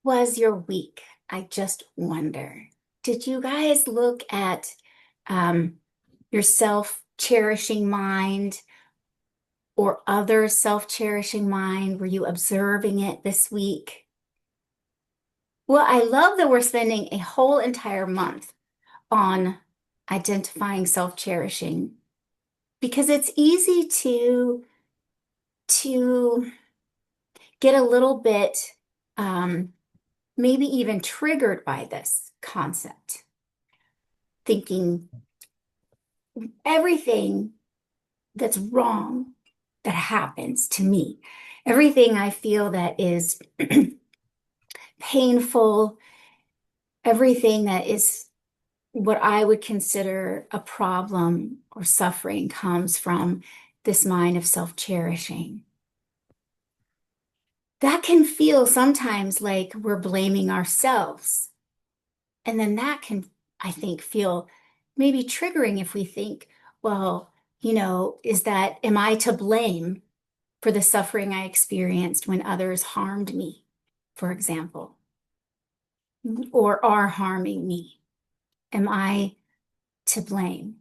was your week? I just wonder. Did you guys look at um, your self-cherishing mind or other self-cherishing mind? Were you observing it this week? Well, I love that we're spending a whole entire month on identifying self-cherishing because it's easy to get a little bit maybe even triggered by this concept, thinking everything that's wrong that happens to me, everything I feel that is painful, everything that is what I would consider a problem or suffering comes from this mind of self-cherishing. That can feel sometimes like we're blaming ourselves. And then that can, I think, feel maybe triggering if we think, well, am I to blame for the suffering I experienced when others harmed me, for example, or are harming me? Am I to blame?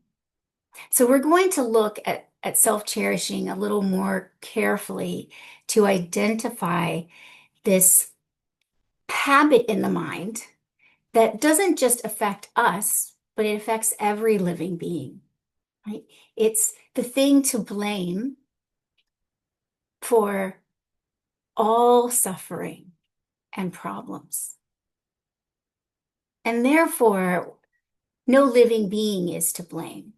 So we're going to look at self-cherishing a little more carefully to identify this habit in the mind that doesn't just affect us, but it affects every living being, right? It's the thing to blame for all suffering and problems. And therefore, no living being is to blame.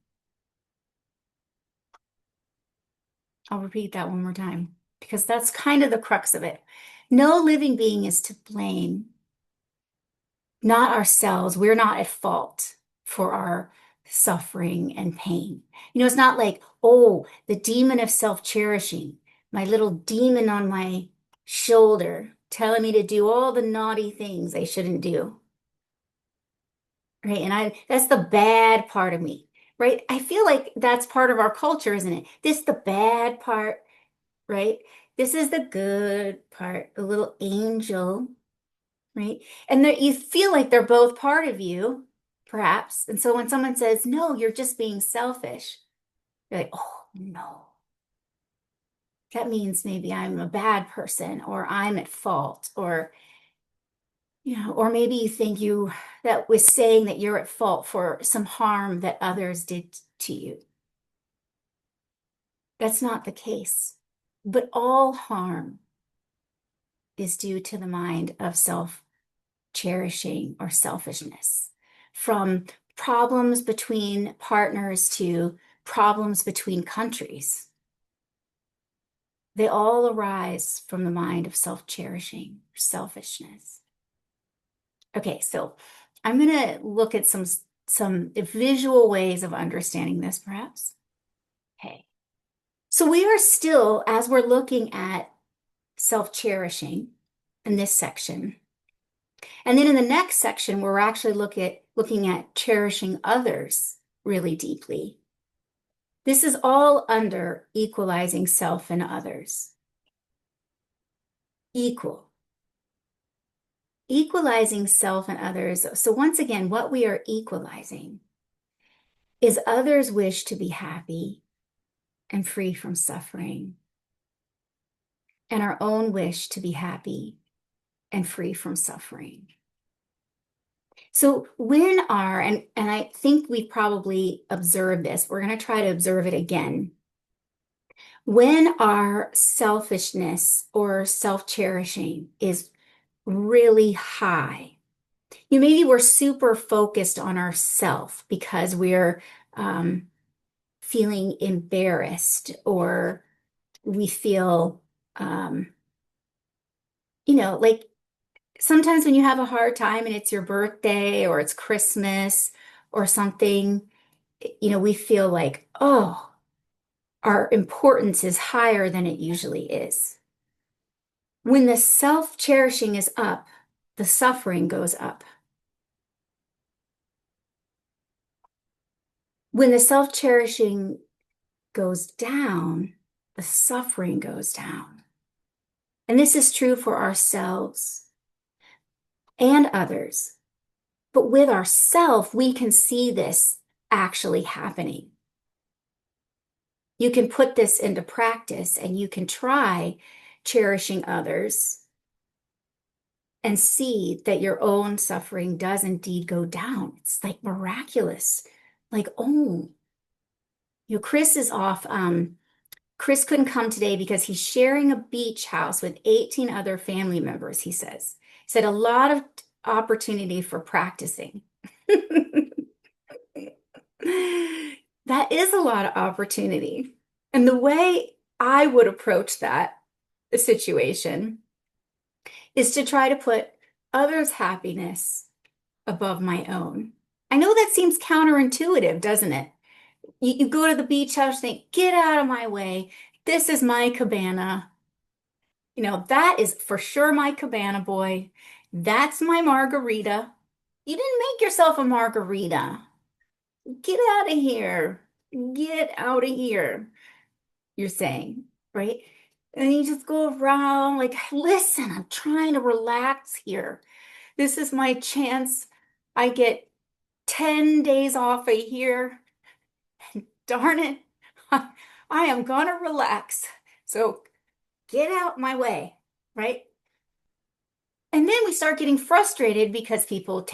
I'll repeat that one more time because that's kind of the crux of it. No living being is to blame, not ourselves. We're not at fault for our suffering and pain. It's not like, oh, the demon of self-cherishing, my little demon on my shoulder telling me to do all the naughty things I shouldn't do. Right. And that's the bad part of me. Right. I feel like that's part of our culture, isn't it? This is the bad part, right? This is the good part, the little angel, right? And that you feel like they're both part of you, perhaps. And so when someone says, no, you're just being selfish, you're like, oh, no. That means maybe I'm a bad person or I'm at fault or maybe you think that was saying that you're at fault for some harm that others did to you. That's not the case. But all harm is due to the mind of self-cherishing or selfishness. From problems between partners to problems between countries, they all arise from the mind of self-cherishing or selfishness. Okay, so I'm going to look at some visual ways of understanding this, perhaps. Okay. So we are still, as we're looking at self-cherishing in this section, and then in the next section, we're actually looking at cherishing others really deeply. This is all under equalizing self and others. Equal. Equalizing self and others. So once again, what we are equalizing is others' wish to be happy and free from suffering, and our own wish to be happy and free from suffering. So and I think we've probably observed this, we're going to try to observe it again. When our selfishness or self-cherishing is really high, maybe we're super focused on ourself because we're feeling embarrassed or we feel, um, like sometimes when you have a hard time and it's your birthday or it's Christmas or something, we feel like, oh, our importance is higher than it usually is. When the self-cherishing is up, the suffering goes up. When the self-cherishing goes down, the suffering goes down. And this is true for ourselves. and others. But with ourself, we can see this actually happening. You can put this into practice and you can try cherishing others and see that your own suffering does indeed go down. It's like miraculous. Like, oh, Chris is off. Chris couldn't come today because he's sharing a beach house with 18 other family members, he says. He said a lot of opportunity for practicing. That is a lot of opportunity. And the way I would approach that situation is to try to put others' happiness above my own. I know that seems counterintuitive, doesn't it? You go to the beach house, think, get out of my way. This is my cabana. That is for sure my cabana boy. That's my margarita. You didn't make yourself a margarita. Get out of here. Get out of here, you're saying, right? And you just go around like, listen, I'm trying to relax here. This is my chance. I get 10 days off a year. Darn it. I am gonna relax. So get out my way, right? And then we start getting frustrated because people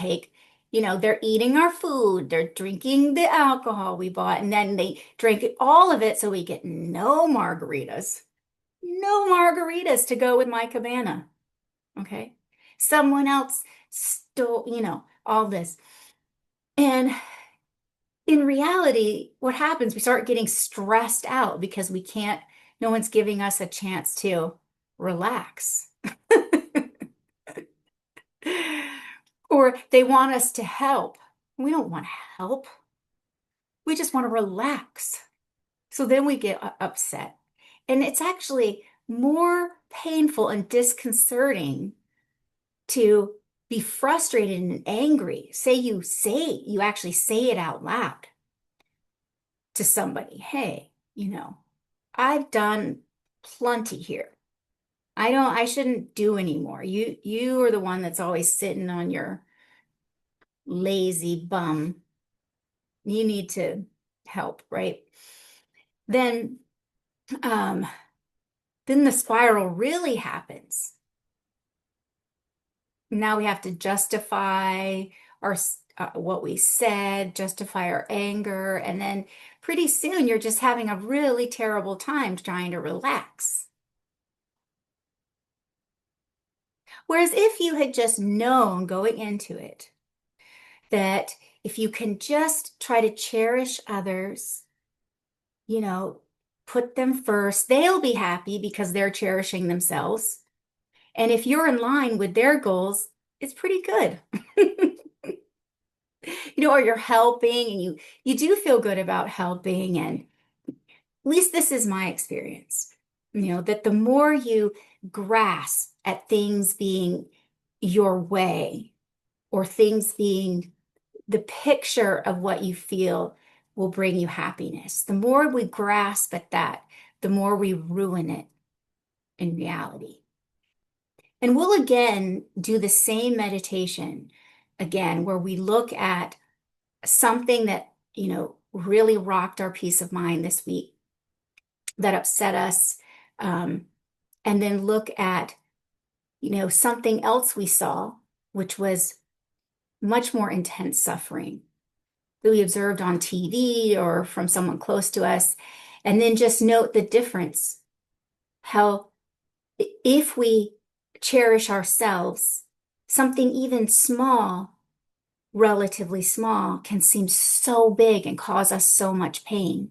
they're eating our food, they're drinking the alcohol we bought, and then they drink all of it, so we get no margaritas. No margaritas to go with my cabana. Okay. Someone else stole, all this. And in reality, what happens? We start getting stressed out because no one's giving us a chance to relax. Or they want us to help. We don't want to help. We just want to relax. So then we get upset. And it's actually more painful and disconcerting to be frustrated and angry. You actually say it out loud to somebody. Hey, I've done plenty here. I shouldn't do anymore. You are the one that's always sitting on your lazy bum. You need to help, right? Then, um, then the spiral really happens. Now we have to justify our what we said, justify our anger, and then pretty soon you're just having a really terrible time trying to relax. Whereas if you had just known going into it that if you can just try to cherish others, you know, put them first, they'll be happy because they're cherishing themselves. And if you're in line with their goals, it's pretty good. Or you're helping and you do feel good about helping. And at least this is my experience, that the more you grasp at things being your way or things being the picture of what you feel will bring you happiness, the more we grasp at that, the more we ruin it in reality. And we'll again do the same meditation again, where we look at something that, really rocked our peace of mind this week, that upset us, and then look at, something else we saw, which was much more intense suffering that we observed on TV or from someone close to us. And then just note the difference, how if we cherish ourselves, something even small, relatively small, can seem so big and cause us so much pain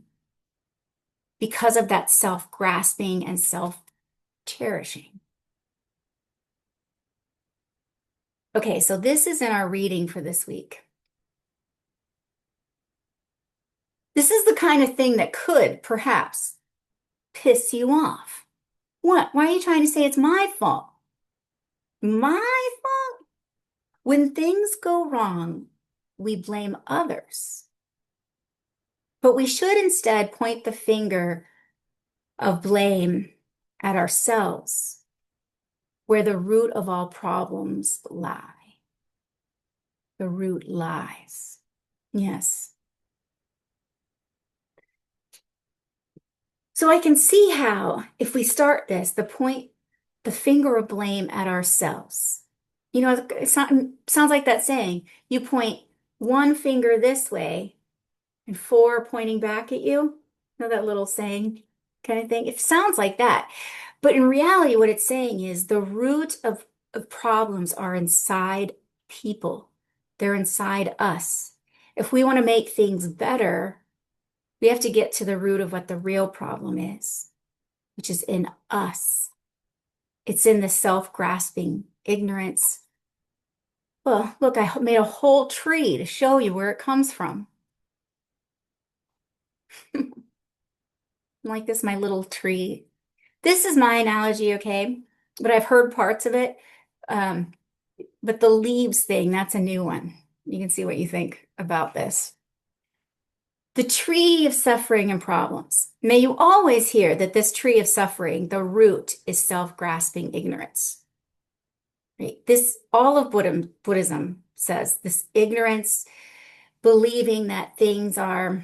because of that self-grasping and self-cherishing. Okay, so this is in our reading for this week. This is the kind of thing that could perhaps piss you off. What? Why are you trying to say it's my fault? My fault? When things go wrong, we blame others. But we should instead point the finger of blame at ourselves, where the root of all problems lie. the root lies. Yes. So I can see how, if we start this, the finger of blame at ourselves. You know, sounds like that saying, you point one finger this way and four pointing back at you. You know that little saying kind of thing? It sounds like that. But in reality, what it's saying is the root of problems are inside people. They're inside us. If we want to make things better, we have to get to the root of what the real problem is, which is in us. It's in the self-grasping ignorance. Well, look, I made a whole tree to show you where it comes from. Like this, my little tree. This is my analogy, okay? But I've heard parts of it. Um, but the leaves thing, that's a new one. You can see what you think about this. The tree of suffering and problems. May you always hear that this tree of suffering, the root is self-grasping ignorance. Right? This, all of Buddhism says this ignorance, believing that things are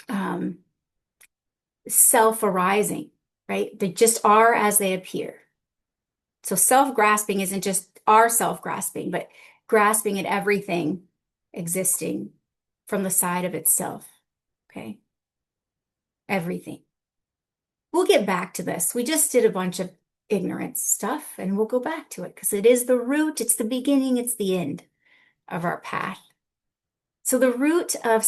um, self-arising, right? They just are as they appear. So self-grasping isn't just our self-grasping, but grasping at everything existing from the side of itself. Okay? Everything. We'll get back to this. We just did a bunch of ignorance stuff and we'll go back to it because it is the root, it's the beginning, it's the end of our path. So the root of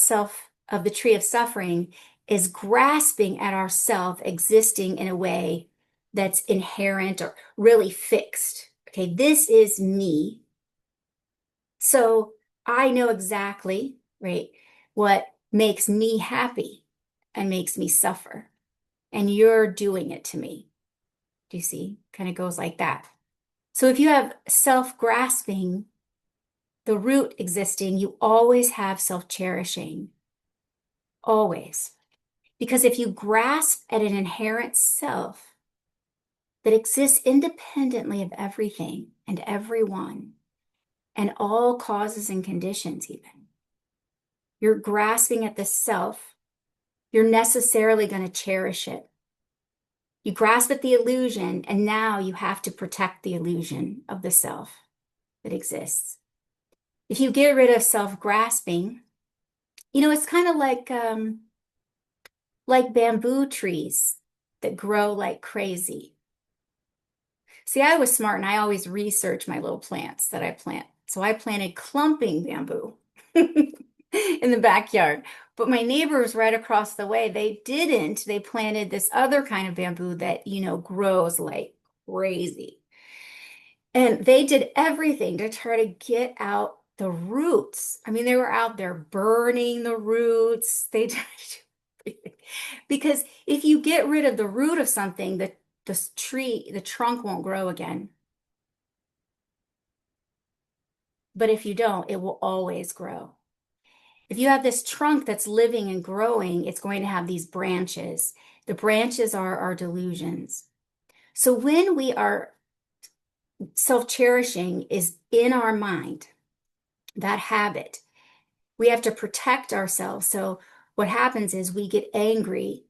the tree of suffering is grasping at ourself existing in a way that's inherent or really fixed. Okay, this is me. So I know exactly, right, what makes me happy and makes me suffer. And you're doing it to me. Do you see? Kind of goes like that. So if you have self-grasping, the root existing, you always have self-cherishing. Always. Because if you grasp at an inherent self that exists independently of everything and everyone and all causes and conditions, even, you're grasping at the self, you're necessarily going to cherish it. You grasp at the illusion, and now you have to protect the illusion of the self that exists. If you get rid of self-grasping, you know, it's kind of like bamboo trees that grow like crazy. See, I was smart and I always research my little plants that I plant. So I planted clumping bamboo in the backyard. But my neighbors right across the way, they didn't. They planted this other kind of bamboo that, you know, grows like crazy. And they did everything to try to get out the roots. I mean, they were out there burning the roots. They did everything. Because if you get rid of the root of something, the trunk won't grow again. But if you don't, it will always grow. If you have this trunk that's living and growing, it's going to have these branches. The branches are our delusions. So when we are self-cherishing is in our mind, that habit, we have to protect ourselves. So what happens is we get angry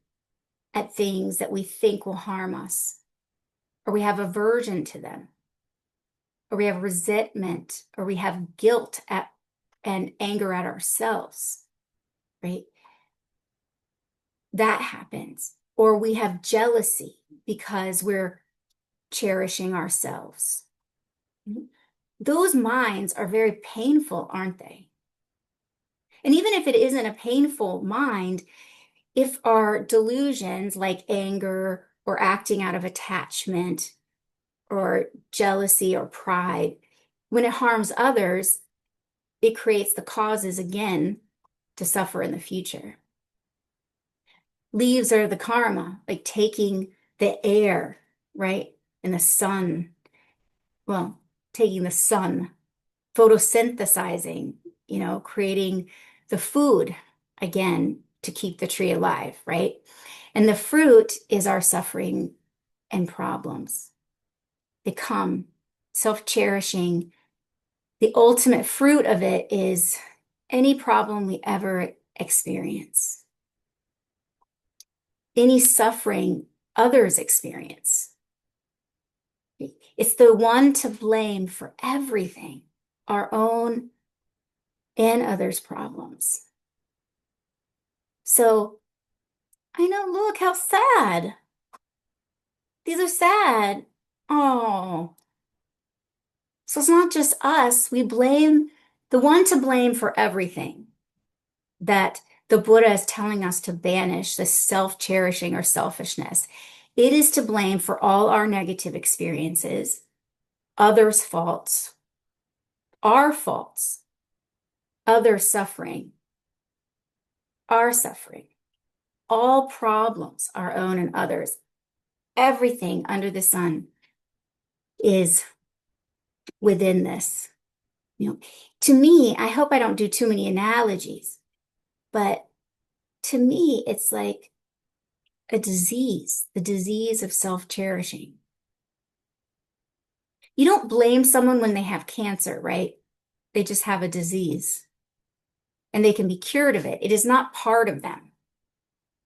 at things that we think will harm us, or we have aversion to them, or we have resentment, or we have guilt at and anger at ourselves, right? That happens. Or we have jealousy because we're cherishing ourselves. Those minds are very painful, aren't they? And even if it isn't a painful mind, if our delusions like anger or acting out of attachment or jealousy or pride, when it harms others, it creates the causes again to suffer in the future. Leaves are the karma, like taking the air, right? And the sun. Well, taking the sun, photosynthesizing, you know, creating the food again to keep the tree alive, right? And the fruit is our suffering and problems. They come self-cherishing, The ultimate fruit of it is any problem we ever experience, any suffering others experience. It's the one to blame for everything, our own and others' problems. So I know, look how sad. These are sad. Oh, so it's not just us. We blame the one to blame for everything that the Buddha is telling us to banish, the self-cherishing or selfishness. It is to blame for all our negative experiences, others' faults, our faults, others' suffering, our suffering, all problems, our own and others. Everything under the sun is within this. You know, to me, I hope I don't do too many analogies, but to me, it's like a disease, the disease of self-cherishing. You don't blame someone when they have cancer, right? They just have a disease and they can be cured of it. It is not part of them.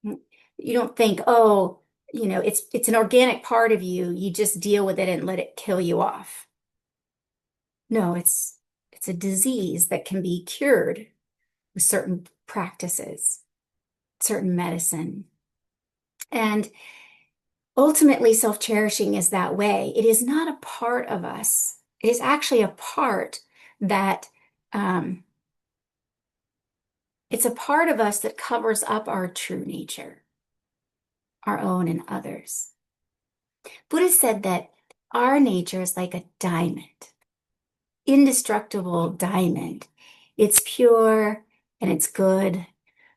You don't think, oh, it's an organic part of you. You just deal with it and let it kill you off. No, it's a disease that can be cured with certain practices, certain medicine. And ultimately, self-cherishing is that way. It is not a part of us. It is actually a part that it's a part of us that covers up our true nature, our own and others. Buddha said that our nature is like a diamond, indestructible diamond. It's pure and it's good,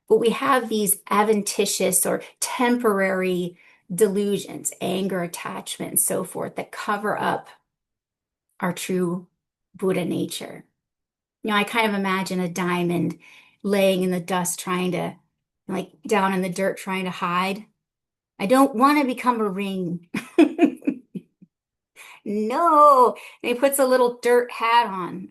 but we have these adventitious or temporary delusions, anger, attachment, and so forth that cover up our true Buddha nature. I kind of imagine a diamond laying in the dust, trying to, like down in the dirt, trying to hide. I don't want to become a ring. No. And he puts a little dirt hat on.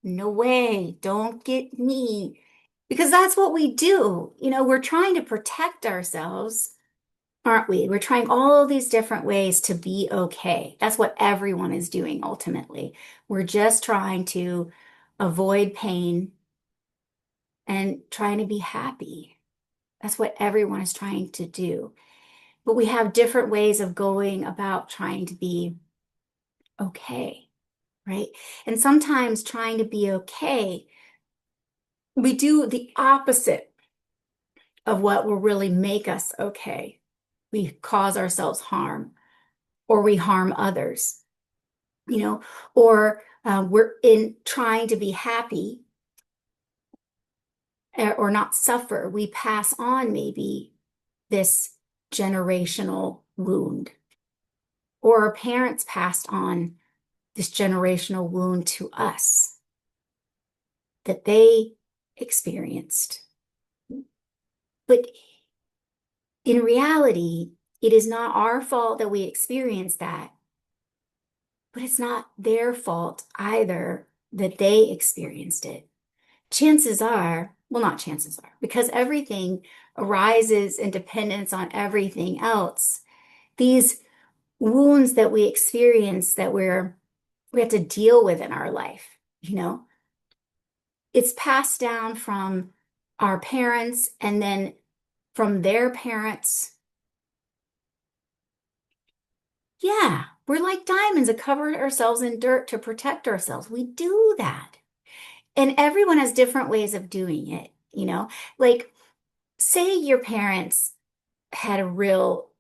No way. Don't get me. Because that's what we do. We're trying to protect ourselves, aren't we? We're trying all these different ways to be okay. That's what everyone is doing ultimately. We're just trying to avoid pain and trying to be happy. That's what everyone is trying to do. But we have different ways of going about trying to be okay, right? And sometimes trying to be okay, we do the opposite of what will really make us okay. We cause ourselves harm or we harm others, you know, or we're in trying to be happy or not suffer. We pass on maybe this generational wound, or our parents passed on this generational wound to us that they experienced. But in reality, it is not our fault that we experience that, but it's not their fault either that they experienced it. Chances are, well, not chances are, because everything arises in dependence on everything else. These wounds that we experience that we have to deal with in our life, it's passed down from our parents and then from their parents. Yeah, we're like diamonds that cover ourselves in dirt to protect ourselves. We do that. And everyone has different ways of doing it. Like, say your parents had a real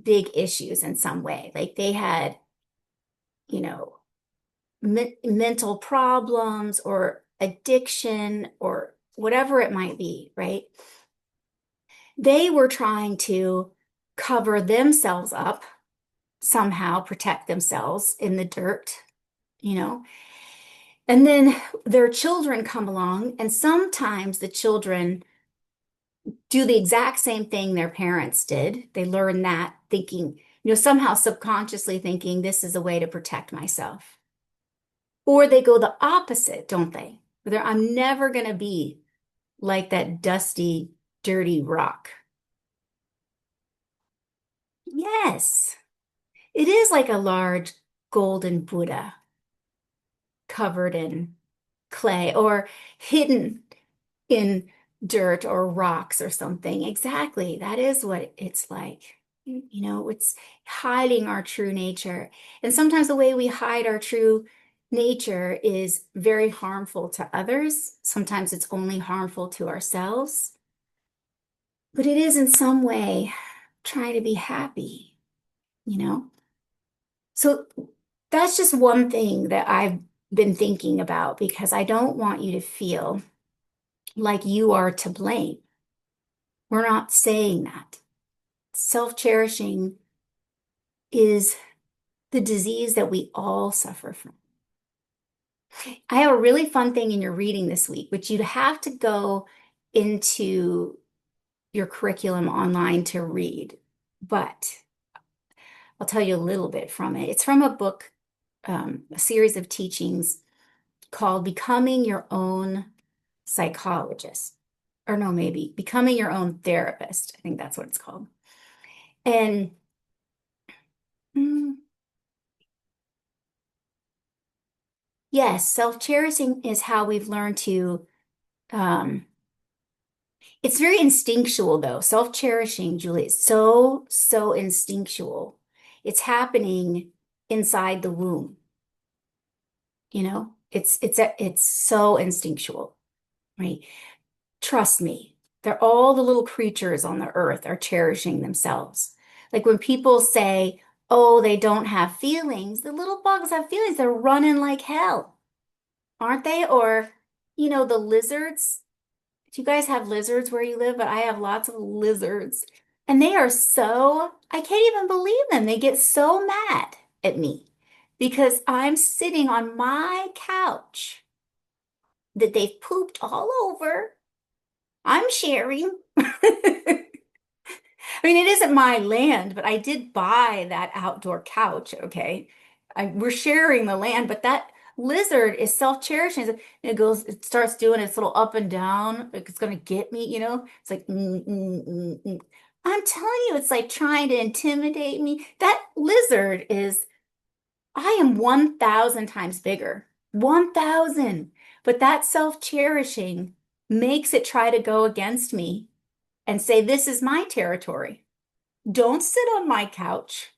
big issues in some way, like they had, you know, mental problems or addiction or whatever it might be, right? They were trying to cover themselves up somehow, protect themselves in the dirt, you know? And then their children come along, and sometimes the children do the exact same thing their parents did. They learn that thinking, somehow subconsciously thinking this is a way to protect myself. Or they go the opposite, don't they? I'm never going to be like that dusty, dirty rock. Yes, it is like a large golden Buddha covered in clay or hidden in dirt or rocks or something. Exactly. That is what it's like. It's hiding our true nature. And sometimes the way we hide our true nature is very harmful to others. Sometimes it's only harmful to ourselves, but it is in some way trying to be happy, you know? So that's just one thing that I've been thinking about because I don't want you to feel like you are to blame. We're not saying that. Self-cherishing is the disease that we all suffer from. I have a really fun thing in your reading this week, which you'd have to go into your curriculum online to read, but I'll tell you a little bit from it. It's from a book, a series of teachings called Becoming Your Own Psychologist. Or no, maybe Becoming Your Own Therapist. I think that's what it's called. And mm, yes, self-cherishing is how we've learned to, um, it's very instinctual though. Self-cherishing, Julie, is so, so instinctual. It's happening inside the womb, it's so instinctual, right? Trust me, they're all the little creatures on the earth are cherishing themselves. Like when people say, oh, they don't have feelings, the little bugs have feelings. They're running like hell, aren't they? Or, the lizards. Do you guys have lizards where you live? But I have lots of lizards. And they are so, I can't even believe them. They get so mad at me because I'm sitting on my couch that they've pooped all over. I'm sharing. I mean, it isn't my land, but I did buy that outdoor couch, okay? We're sharing the land, but that lizard is self-cherishing. It starts doing its little up and down, like it's gonna get me, It's like, I'm telling you, it's like trying to intimidate me. That lizard is, I am 1,000 times bigger. 1,000. But that self-cherishing makes it try to go against me and say, this is my territory. Don't sit on my couch.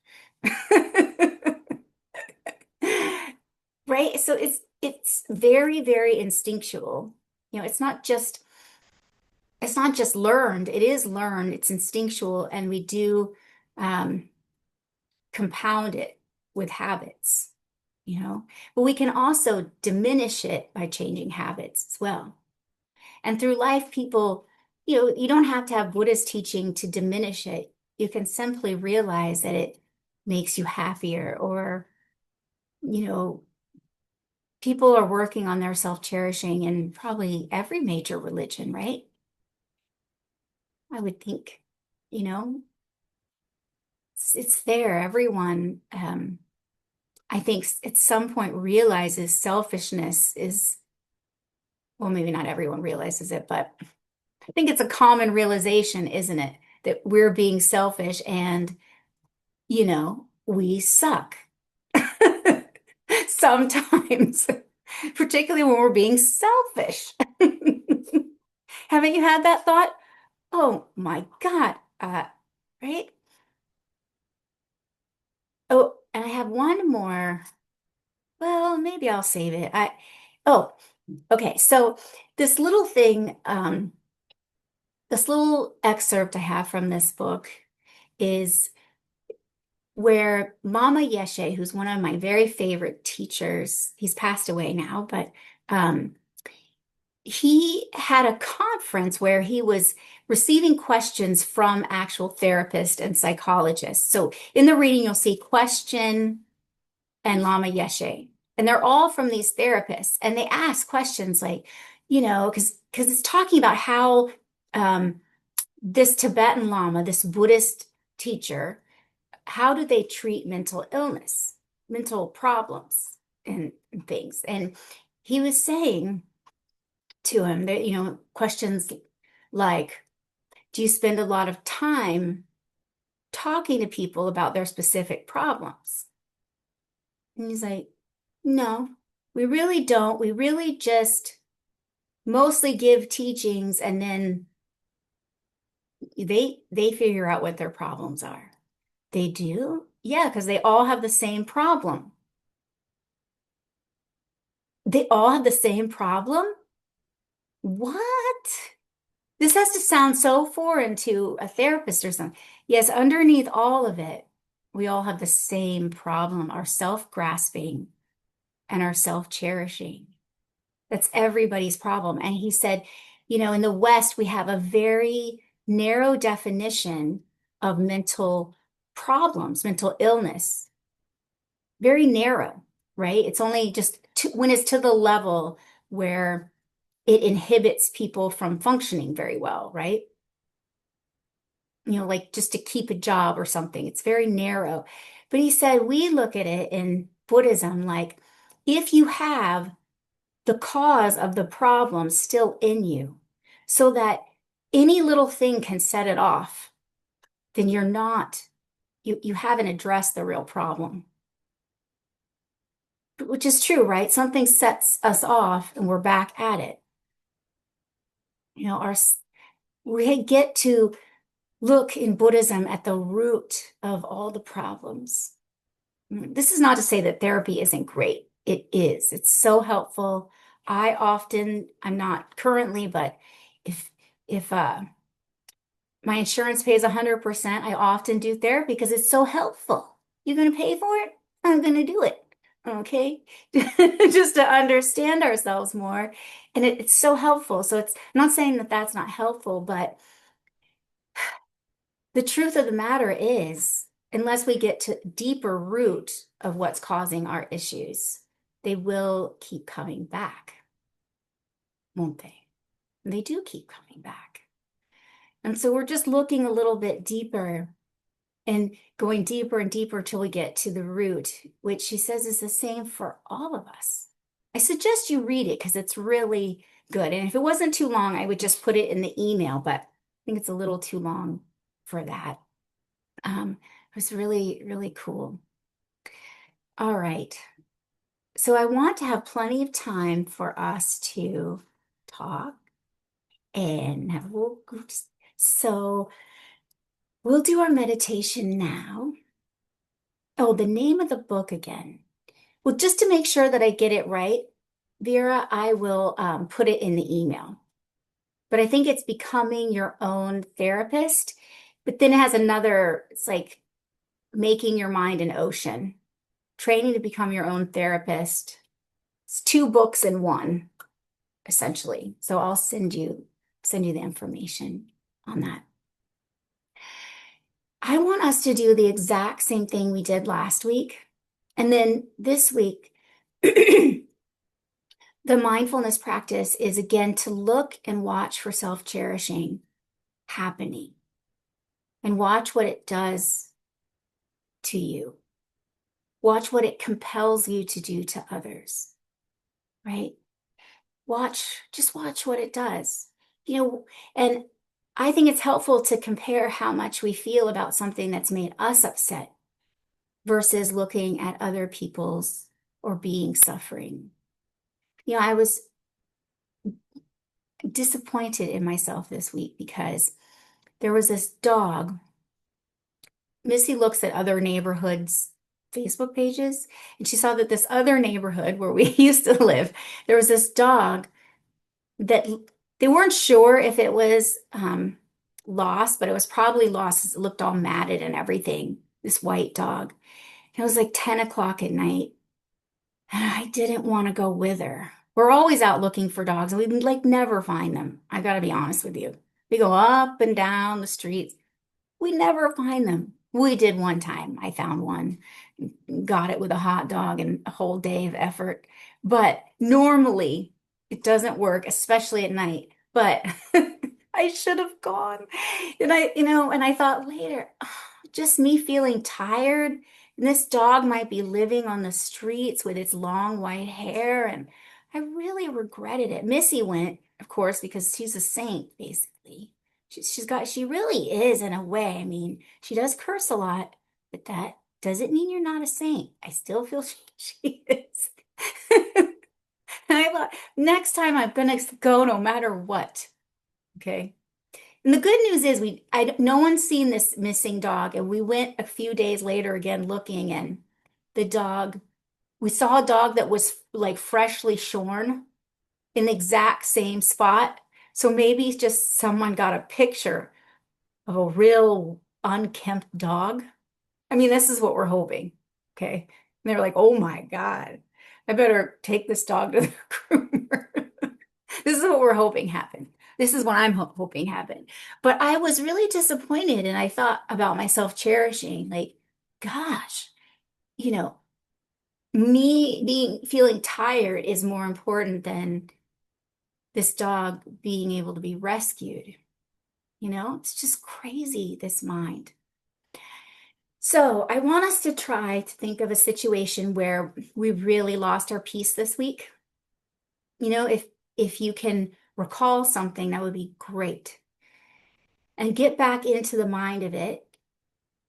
Right? So it's very, very instinctual. It's not just learned. It is learned. It's instinctual, and we do um, compound it with habits, you know. But we can also diminish it by changing habits as well. And through life, people, you don't have to have Buddhist teaching to diminish it. You can simply realize that it makes you happier, or, you know, people are working on their self-cherishing in probably every major religion, right? I would think, you know, it's there. Everyone, I think at some point realizes selfishness is, well, maybe not everyone realizes it, but I think it's a common realization, isn't it? That we're being selfish and, we suck sometimes, particularly when we're being selfish. Haven't you had that thought? Oh my God. Right? Oh, and I have one more. Well, maybe I'll save it. Oh, okay. So this little thing, this little excerpt I have from this book is where Mama Yeshe, who's one of my very favorite teachers, he's passed away now, but he had a conference where he was receiving questions from actual therapists and psychologists. So in the reading, you'll see question and Lama Yeshe, and they're all from these therapists, and they ask questions like, because it's talking about how this Tibetan Lama, this Buddhist teacher, how do they treat mental illness, mental problems? and things. And he was saying to him that, questions like, do you spend a lot of time talking to people about their specific problems? And he's like, no, we really don't. We really just mostly give teachings and then they figure out what their problems are. They do? Yeah, because they all have the same problem. They all have the same problem? What? This has to sound so foreign to a therapist or something. Yes, underneath all of it, we all have the same problem, our self-grasping and our self-cherishing. That's everybody's problem. And he said, in the West, we have a very narrow definition of mental problems, mental illness, very narrow, right? It's only just when it's to the level where it inhibits people from functioning very well, right? Like just to keep a job or something. It's very narrow. But he said, we look at it in Buddhism like if you have the cause of the problem still in you, so that any little thing can set it off, then you haven't addressed the real problem. Which is true, right? Something sets us off and we're back at it. Our we get to look in Buddhism at the root of all the problems. This is not to say that therapy isn't great. It is. It's so helpful. I'm not currently, but if my insurance pays 100%, I often do therapy because it's so helpful. You're going to pay for it? I'm going to do it. Okay. Just to understand ourselves more. And it's so helpful. So I'm not saying that that's not helpful, but the truth of the matter is, unless we get to deeper root of what's causing our issues, they will keep coming back, won't they? They do keep coming back. And so we're just looking a little bit deeper and going deeper and deeper till we get to the root, which she says is the same for all of us. I suggest you read it because it's really good. And if it wasn't too long, I would just put it in the email, but I think it's a little too long for that. It was really, really cool. All right. So I want to have plenty of time for us to talk and have a little groups. So we'll do our meditation now. Oh, the name of the book again. Well, just to make sure that I get it right, Vera, I will put it in the email. But I think it's Becoming Your Own Therapist. But then it has it's like Making Your Mind an Ocean, Training to Become Your Own Therapist. It's two books in one, essentially. So I'll send you the information on that. I want us to do the exact same thing we did last week. And then this week, the mindfulness practice is again to look and watch for self-cherishing happening and watch what it does to you. Watch what it compels you to do to others, right? Just watch what it does. And I think it's helpful to compare how much we feel about something that's made us upset versus looking at other people's or being suffering. I was disappointed in myself this week because there was this dog. Missy looks at other neighborhoods' Facebook pages, and she saw that this other neighborhood where we used to live, there was this dog that they weren't sure if it was lost, but it was probably lost. It looked all matted and everything, this white dog. It was like 10 o'clock at night, and I didn't want to go with her. We're always out looking for dogs, and we like never find them. I got to be honest with you. We go up and down the streets. We never find them. We did one time. I found one, got it with a hot dog and a whole day of effort. But normally it doesn't work, especially at night. But I should have gone. And I thought later, just me feeling tired And this dog might be living on the streets with its long white hair. And I really regretted it. Missy went, of course, because she's a saint, basically. She really is in a way. I mean, she does curse a lot, but that doesn't mean you're not a saint. I still feel she is. I thought next time I'm gonna go no matter what. Okay. And the good news is no one's seen this missing dog, and we went a few days later again looking, and the dog, we saw a dog that was like freshly shorn in the exact same spot. So maybe just someone got a picture of a real unkempt dog. I mean, this is what we're hoping. Okay. And they're like, oh my God, I better take this dog to the groomer. This is what we're hoping happened. This is what I'm hoping happened. But I was really disappointed and I thought about myself cherishing, like, gosh, you know, me being feeling tired is more important than this dog being able to be rescued. It's just crazy, this mind. So I want us to try to think of a situation where we really lost our peace this week. If you can recall something, that would be great. And get back into the mind of it.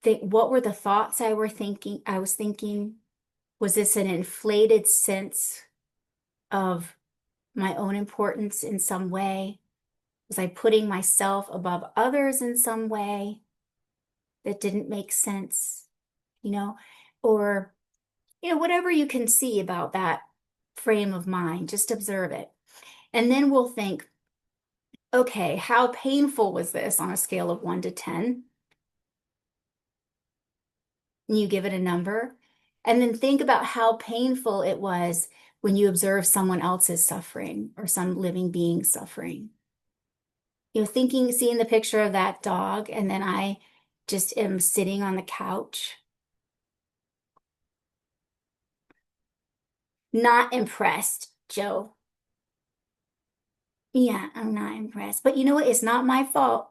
Think, what were the thoughts I was thinking? Was this an inflated sense of my own importance in some way? Was I putting myself above others in some way that didn't make sense? You know, or, whatever you can see about that frame of mind, just observe it. And then we'll think, okay, how painful was this on a scale of 1 to 10? And you give it a number. And then think about how painful it was when you observe someone else's suffering or some living being suffering. Seeing the picture of that dog, and then I just am sitting on the couch, not impressed, Joe. Yeah, I'm not impressed. But you know what? It's not my fault.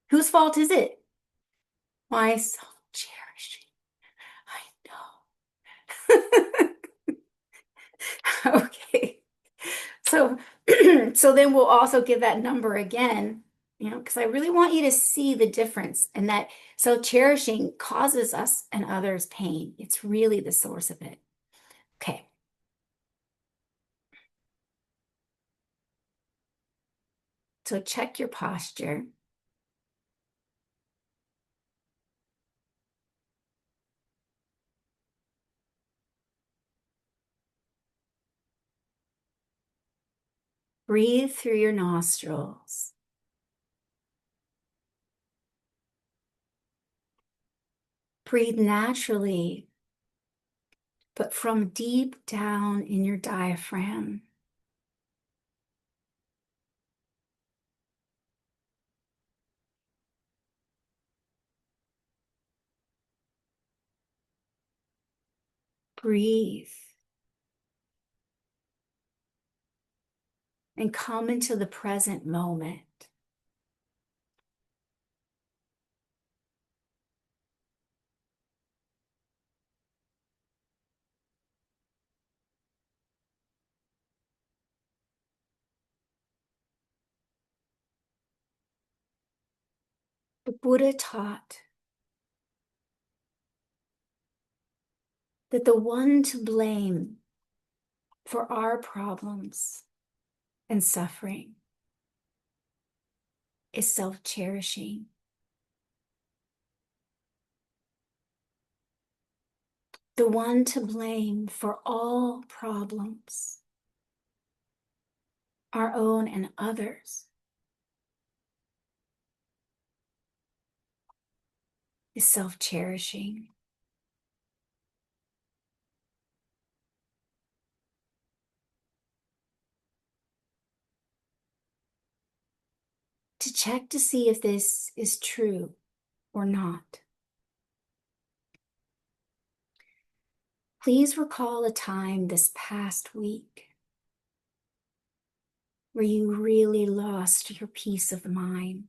Whose fault is it? My self-cherishing. I know. Okay. So, so then we'll also give that number again, because I really want you to see the difference and that self-cherishing causes us and others pain. It's really the source of it. Okay. So check your posture. Breathe through your nostrils. Breathe naturally, but from deep down in your diaphragm. Breathe and come into the present moment. The Buddha taught that the one to blame for our problems and suffering is self-cherishing. The one to blame for all problems, our own and others, is self-cherishing. To check to see if this is true or not, please recall a time this past week where you really lost your peace of mind.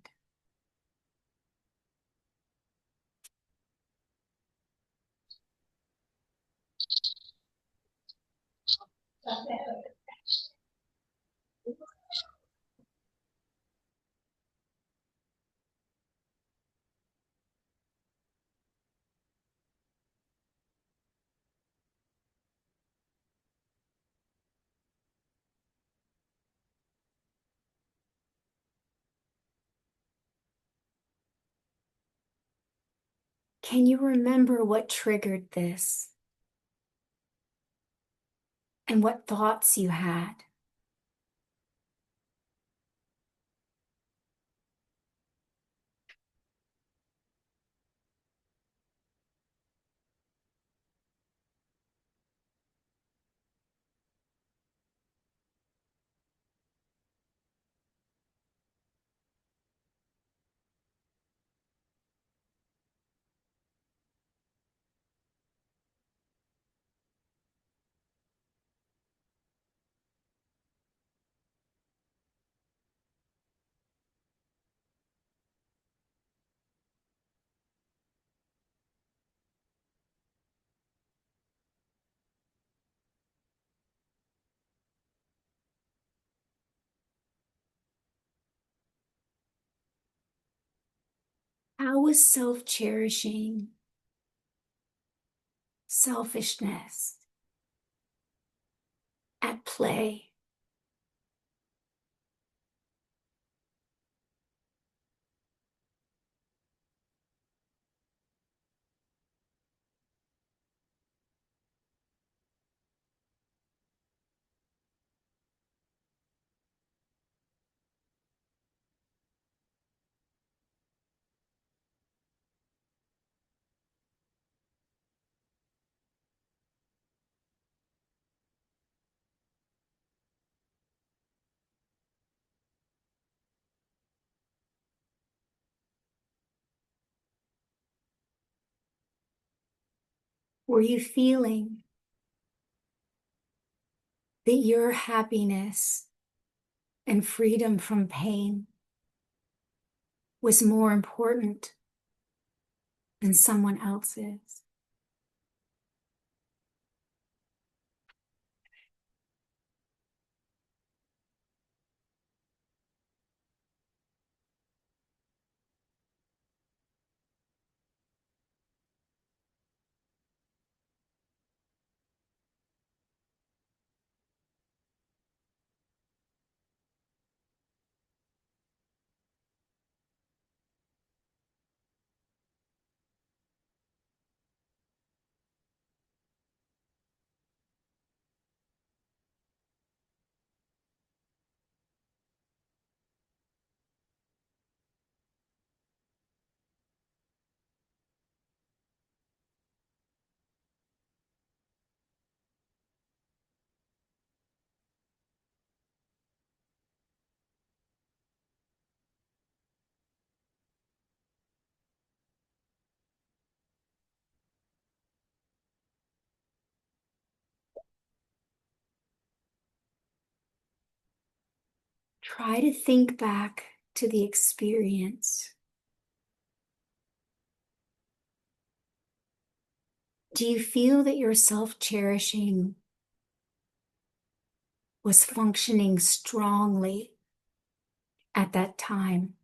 Can you remember what triggered this and what thoughts you had? How was self-cherishing, selfishness at play? Were you feeling that your happiness and freedom from pain was more important than someone else's? Try to think back to the experience. Do you feel that your self-cherishing was functioning strongly at that time?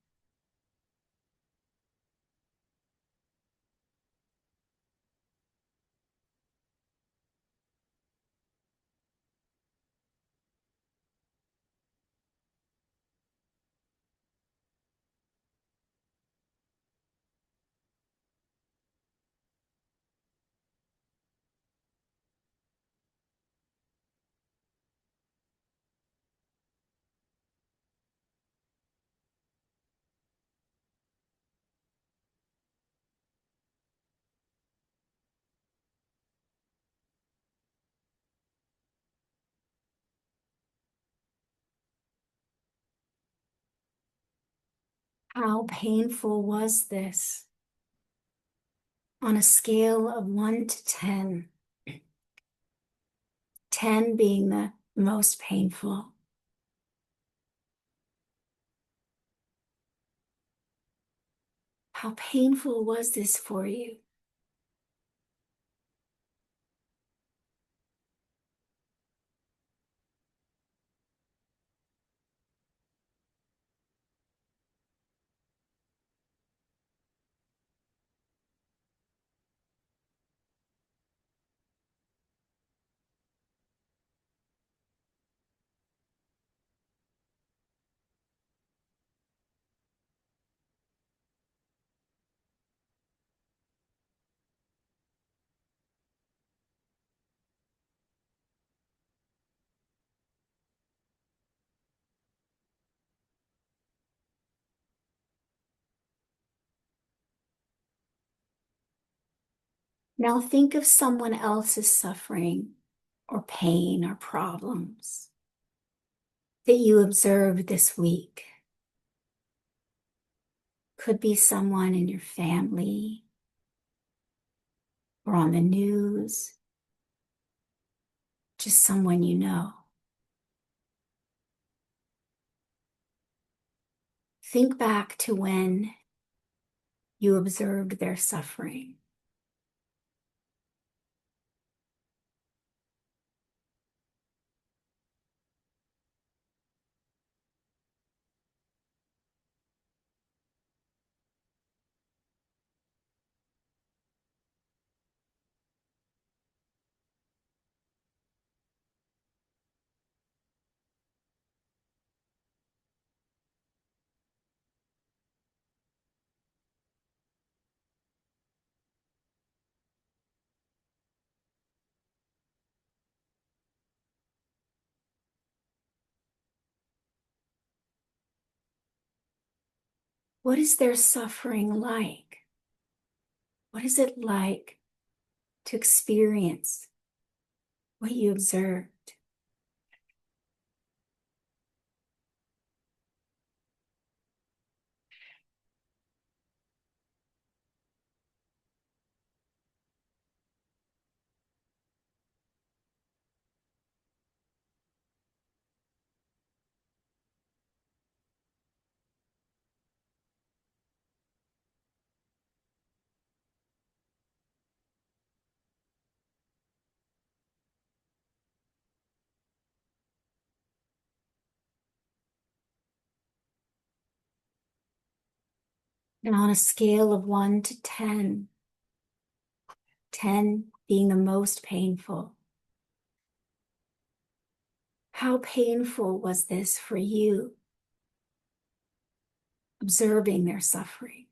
How painful was this on a scale of 1 to 10? 10 being the most painful. How painful was this for you? Now think of someone else's suffering or pain or problems that you observed this week. Could be someone in your family or on the news, just someone you know. Think back to when you observed their suffering. What is their suffering like? What is it like to experience what you observed? And on a scale of 1 to 10, 10 being the most painful, how painful was this for you, observing their suffering?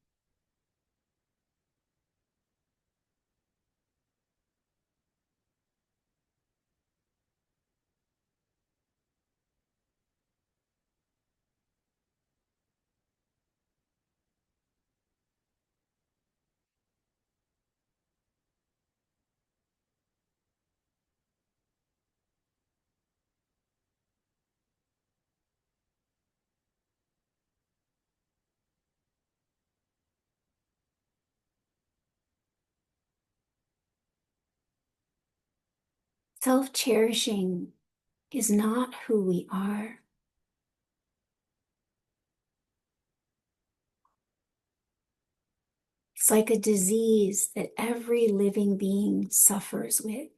Self-cherishing is not who we are. It's like a disease that every living being suffers with.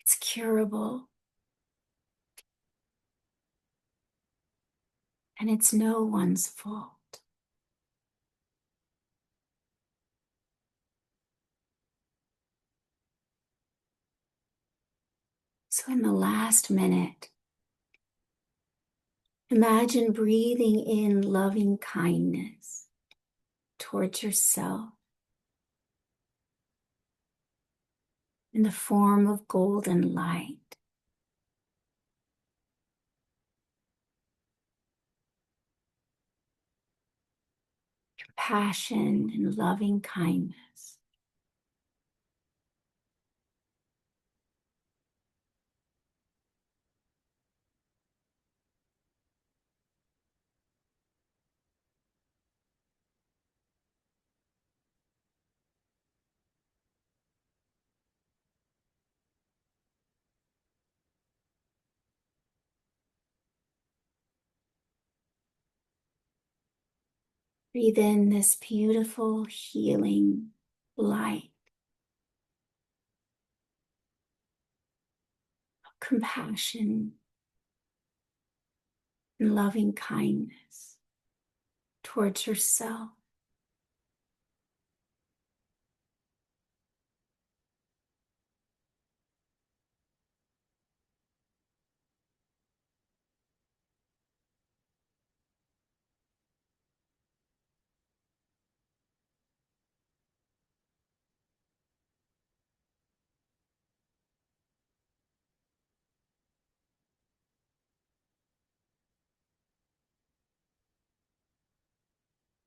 It's curable, and it's no one's fault. So in the last minute, imagine breathing in loving kindness towards yourself in the form of golden light. Compassion and loving kindness. Breathe in this beautiful healing light of compassion and loving kindness towards yourself.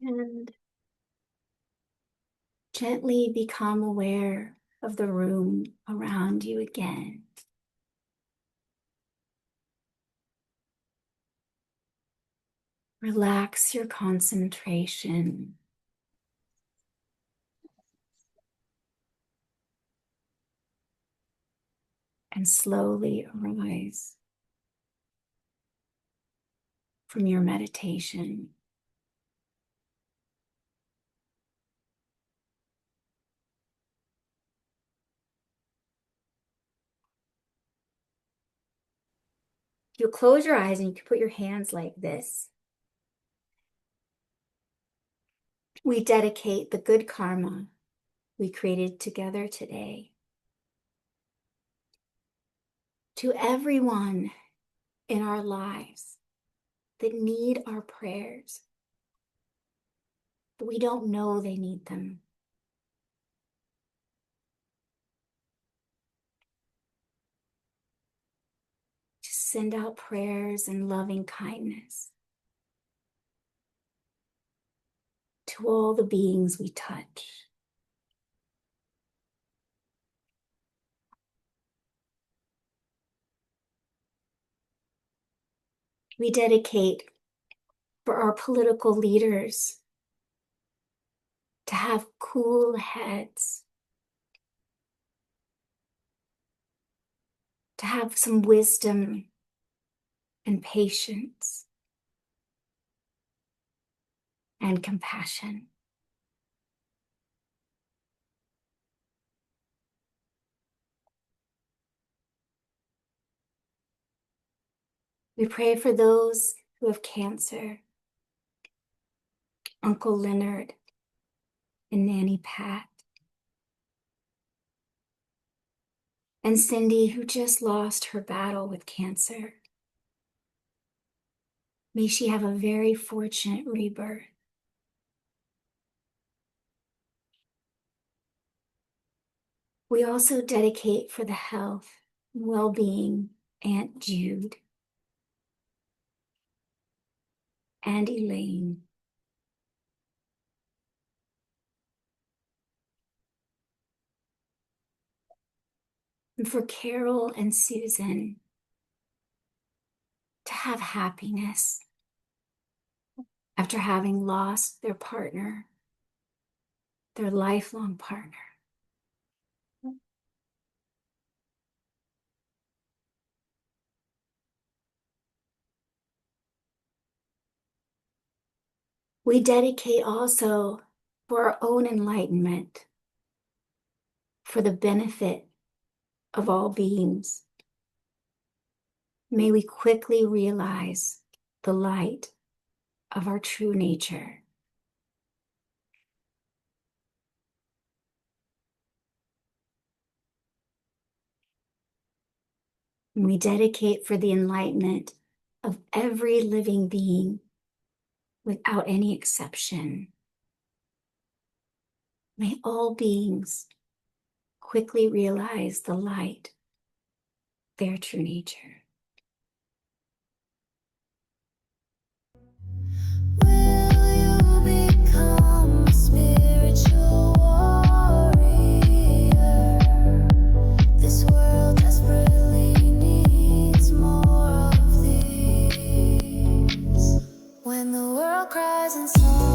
And Gently become aware of the room around you again. Relax your concentration and slowly arise from your meditation. You'll close your eyes and you can put your hands like this. We dedicate the good karma we created together today to everyone in our lives that need our prayers, but we don't know they need them. Just send out prayers and loving kindness to all the beings we touch. We dedicate for our political leaders to have cool heads, to have some wisdom and patience and compassion. We pray for those who have cancer, Uncle Leonard and Nanny Pat, and Cindy, who just lost her battle with cancer. May she have a very fortunate rebirth. We also dedicate for the health and well-being Aunt Jude and Elaine. And for Carol and Susan to have happiness after having lost their partner, their lifelong partner. We dedicate also for our own enlightenment, for the benefit of all beings. May we quickly realize the light of our true nature. And we dedicate for the enlightenment of every living being without any exception. May all beings quickly realize the light, their true nature. Will you become a spiritual warrior? This world desperately needs more of these. When the world cries and songs